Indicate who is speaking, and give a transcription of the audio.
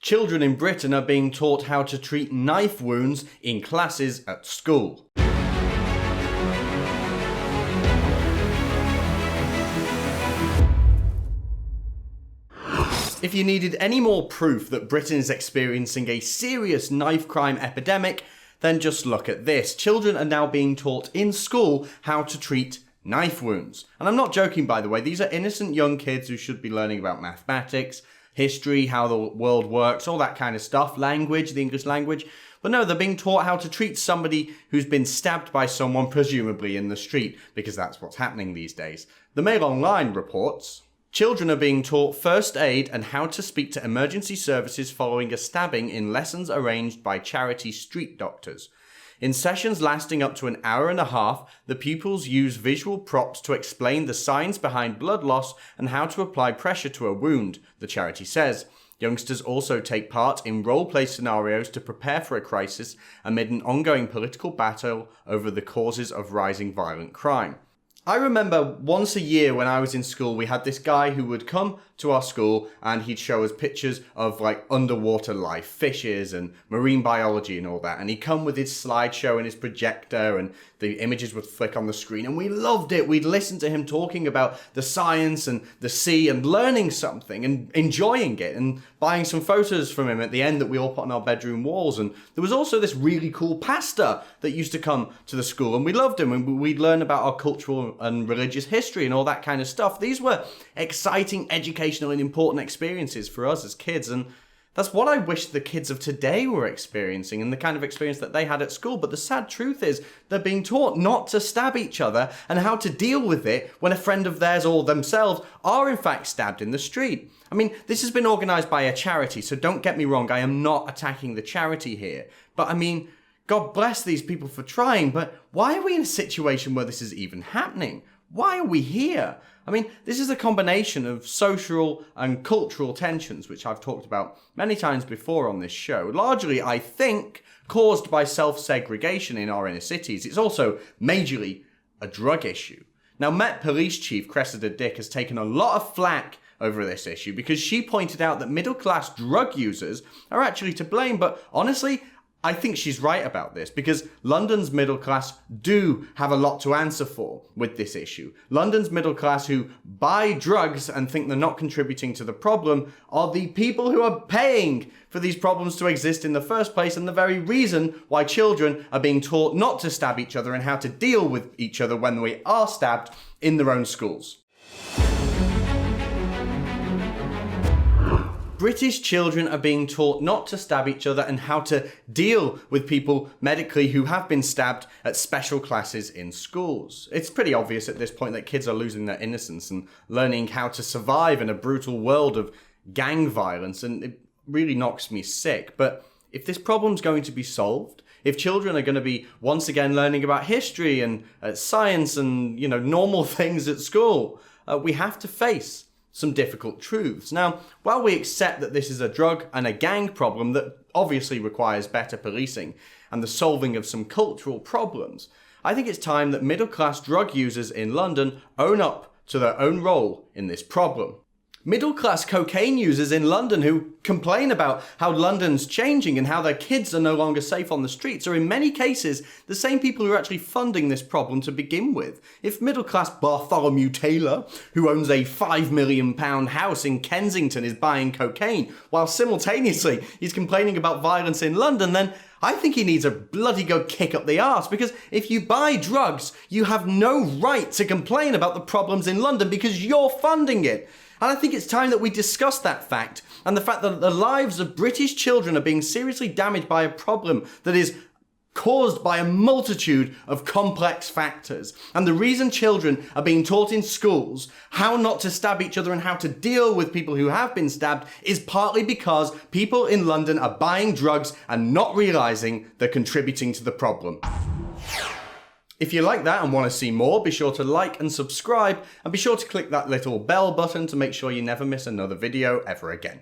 Speaker 1: Children in Britain are being taught how to treat knife wounds in classes at school. If you needed any more proof that Britain is experiencing a serious knife crime epidemic, then just look at this. Children are now being taught in school how to treat knife wounds. And I'm not joking, by the way. These are innocent young kids who should be learning about mathematics, history, how the world works, all that kind of stuff, language, the English language. But no, they're being taught how to treat somebody who's been stabbed by someone, presumably in the street, because that's what's happening these days. The Mail Online reports, children are being taught first aid and how to speak to emergency services following a stabbing in lessons arranged by charity street doctors. In sessions lasting up to an hour and a half, the pupils use visual props to explain the signs behind blood loss and how to apply pressure to a wound, the charity says. Youngsters also take part in role-play scenarios to prepare for a crisis amid an ongoing political battle over the causes of rising violent crime. I remember once a year when I was in school, we had this guy who would come to our school and he'd show us pictures of like underwater life, fishes and marine biology and all that. And he'd come with his slideshow and his projector and the images would flick on the screen and we loved it. We'd listen to him talking about the science and the sea and learning something and enjoying it and buying some photos from him at the end that we all put on our bedroom walls. And there was also this really cool pastor that used to come to the school and we loved him and we'd learn about our cultural and religious history and all that kind of stuff. These were exciting, educational and important experiences for us as kids, and that's what I wish the kids of today were experiencing and the kind of experience that they had at school. But the sad truth is they're being taught not to stab each other and how to deal with it when a friend of theirs or themselves are in fact stabbed in the street. I mean, this has been organised by a charity, so don't get me wrong, I am not attacking the charity here. But I mean, God bless these people for trying, but why are we in a situation where this is even happening? Why are we here? I mean, this is a combination of social and cultural tensions, which I've talked about many times before on this show. Largely, I think, caused by self-segregation in our inner cities. It's also majorly a drug issue. Now, Met Police Chief Cressida Dick has taken a lot of flack over this issue because she pointed out that middle-class drug users are actually to blame, but honestly, I think she's right about this because London's middle class do have a lot to answer for with this issue. London's middle class who buy drugs and think they're not contributing to the problem are the people who are paying for these problems to exist in the first place and the very reason why children are being taught not to stab each other and how to deal with each other when we are stabbed in their own schools. British children are being taught not to stab each other and how to deal with people medically who have been stabbed at special classes in schools. It's pretty obvious at this point that kids are losing their innocence and learning how to survive in a brutal world of gang violence, and it really knocks me sick. But if this problem's going to be solved, if children are going to be once again learning about history and science and, normal things at school, we have to face some difficult truths. Now, while we accept that this is a drug and a gang problem that obviously requires better policing and the solving of some cultural problems, I think it's time that middle-class drug users in London own up to their own role in this problem. Middle-class cocaine users in London who complain about how London's changing and how their kids are no longer safe on the streets are in many cases the same people who are actually funding this problem to begin with. If middle-class Bartholomew Taylor, who owns a £5 million house in Kensington, is buying cocaine while simultaneously he's complaining about violence in London, then I think he needs a bloody good kick up the arse, because if you buy drugs, you have no right to complain about the problems in London because you're funding it. And I think it's time that we discuss that fact and the fact that the lives of British children are being seriously damaged by a problem that is caused by a multitude of complex factors. And the reason children are being taught in schools how not to stab each other and how to deal with people who have been stabbed is partly because people in London are buying drugs and not realising they're contributing to the problem. If you like that and want to see more, be sure to like and subscribe, and be sure to click that little bell button to make sure you never miss another video ever again.